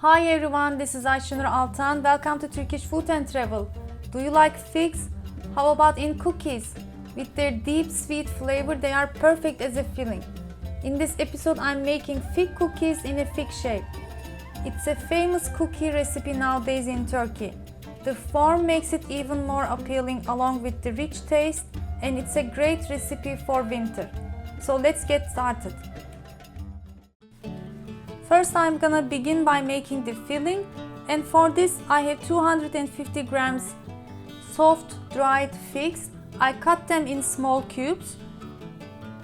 Hi everyone, this is Ayşenur Altan. Welcome to Turkish Food and Travel. Do you like figs? How about in cookies? With their deep sweet flavor, they are perfect as a filling. In this episode, I'm making fig cookies in a fig shape. It's a famous cookie recipe nowadays in Turkey. The form makes it even more appealing along with the rich taste, and it's a great recipe for winter. So let's get started. First, I'm gonna begin by making the filling, and for this I have 250 grams soft dried figs. I cut them in small cubes,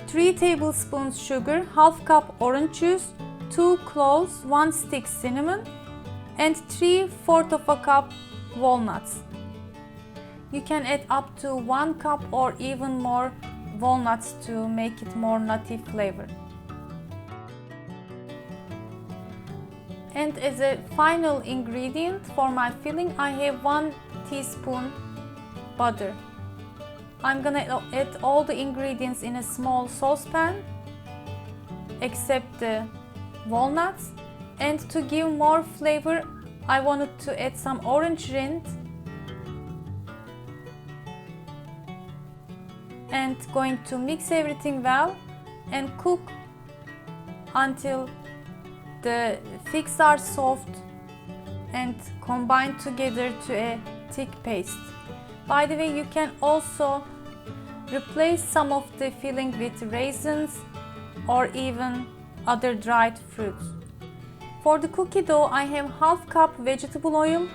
3 tablespoons sugar, half cup orange juice, 2 cloves, 1 stick cinnamon, and 3/4 of a cup walnuts. You can add up to 1 cup or even more walnuts to make it more nutty flavor. And as a final ingredient for my filling, I have 1 teaspoon butter. I'm gonna add all the ingredients in a small saucepan except the walnuts, and to give more flavor I wanted to add some orange rind and going to mix everything well and cook until the figs are soft and combined together to a thick paste. By the way, you can also replace some of the filling with raisins or even other dried fruits. For the cookie dough, I have half cup vegetable oil,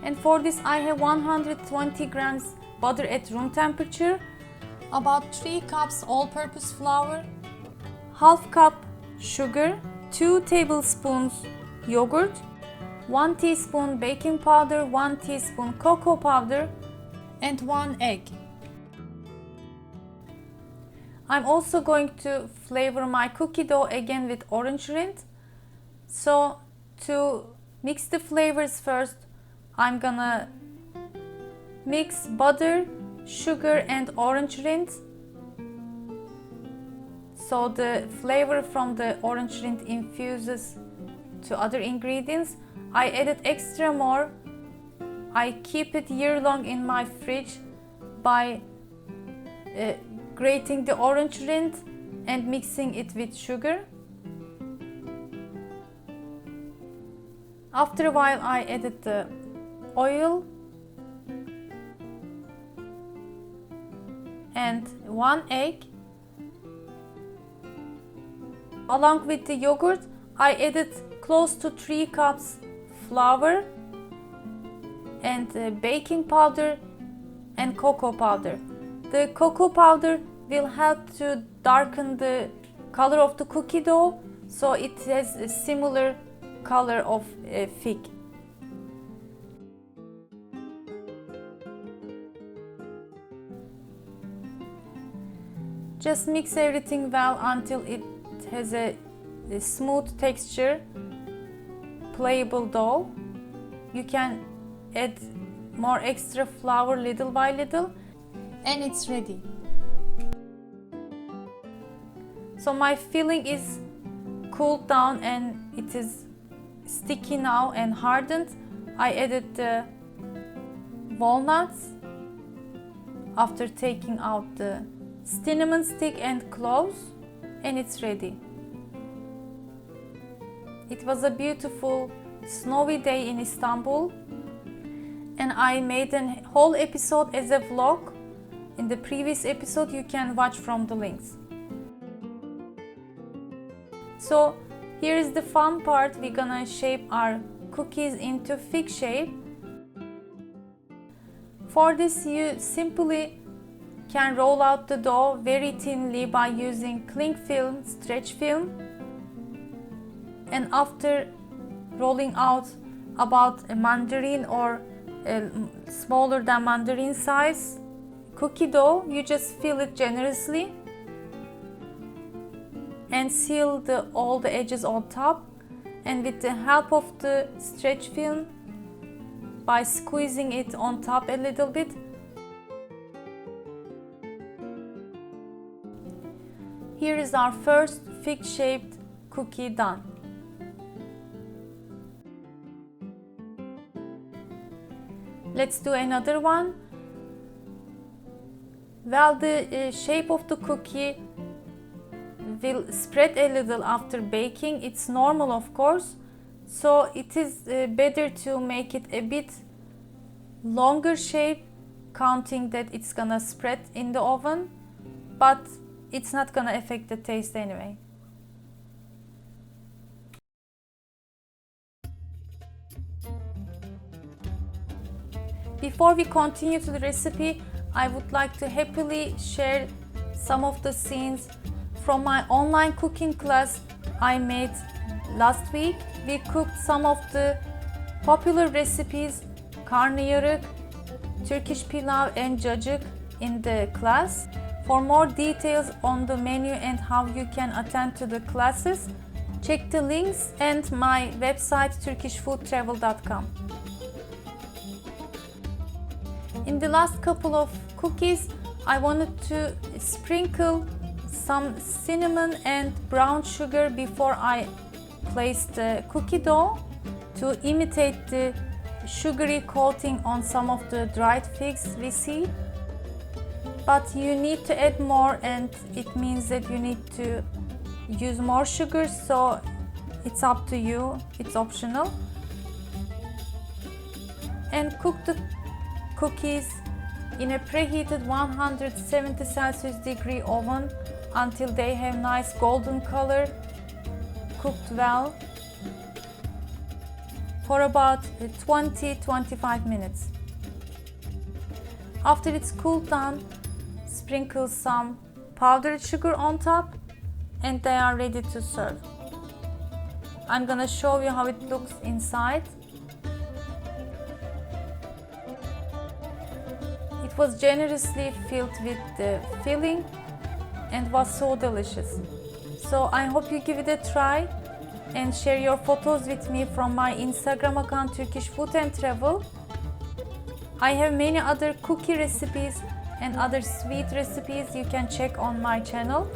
and for this I have 120 grams butter at room temperature, about 3 cups all-purpose flour, half cup sugar, 2 tablespoons yogurt, 1 teaspoon baking powder, 1 teaspoon cocoa powder, and 1 egg. I'm also going to flavor my cookie dough again with orange rind. So to mix the flavors first, I'm gonna mix butter, sugar, and orange rind. So the flavor from the orange rind infuses to other ingredients. I added extra more. I keep it year-long in my fridge by grating the orange rind and mixing it with sugar. After a while, I added the oil and 1 egg. Along with the yogurt, I added close to 3 cups flour and baking powder and cocoa powder. The cocoa powder will help to darken the color of the cookie dough, so it has a similar color of a fig. Just mix everything well until it has a smooth texture, playable dough. You can add more extra flour little by little, and it's ready. So my filling is cooled down and it is sticky now and hardened. I added the walnuts after taking out the cinnamon stick and cloves, and it's ready. It was a beautiful snowy day in Istanbul, and I made a whole episode as a vlog. In the previous episode you can watch from the links. So here is the fun part. We're gonna shape our cookies into fig shape. For this, you simply can roll out the dough very thinly by using cling film, stretch film, and after rolling out about a mandarin or a smaller than mandarin size cookie dough, you just fill it generously and seal all the edges on top, and with the help of the stretch film, by squeezing it on top a little bit, here is our first fig shaped cookie done. Let's do another one. Well, the shape of the cookie will spread a little after baking. It's normal, of course, so it is better to make it a bit longer shape, counting that it's gonna spread in the oven, but it's not gonna affect the taste anyway. Before we continue to the recipe, I would like to happily share some of the scenes from my online cooking class I made last week. We cooked some of the popular recipes, karnıyarık, Turkish pilav and cacık in the class. For more details on the menu and how you can attend to the classes, check the links and my website turkishfoodtravel.com. In the last couple of cookies, I wanted to sprinkle some cinnamon and brown sugar before I place the cookie dough to imitate the sugary coating on some of the dried figs we see. But you need to add more, and it means that you need to use more sugar, so it's up to you, it's optional. And cook the cookies in a preheated 170 Celsius degree oven until they have nice golden color, cooked well, for about 20-25 minutes. After it's cooled down, sprinkle some powdered sugar on top and they are ready to serve. I'm gonna show you how it looks inside. It was generously filled with the filling and was so delicious. So I hope you give it a try and share your photos with me from my Instagram account Turkish Food and Travel. I have many other cookie recipes and other sweet recipes you can check on my channel.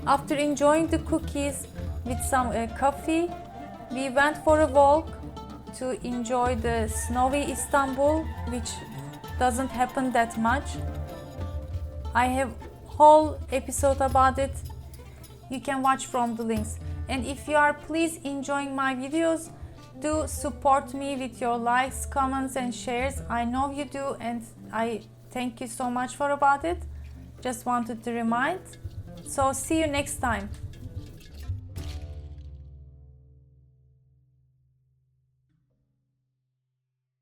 After enjoying the cookies with some coffee, we went for a walk to enjoy the snowy Istanbul, which doesn't happen that much. I have whole episode about it. You can watch from the links. And if you are please enjoying my videos, do support me with your likes, comments and shares. I know you do, and I thank you so much for about it. Just wanted to remind. So see you next time.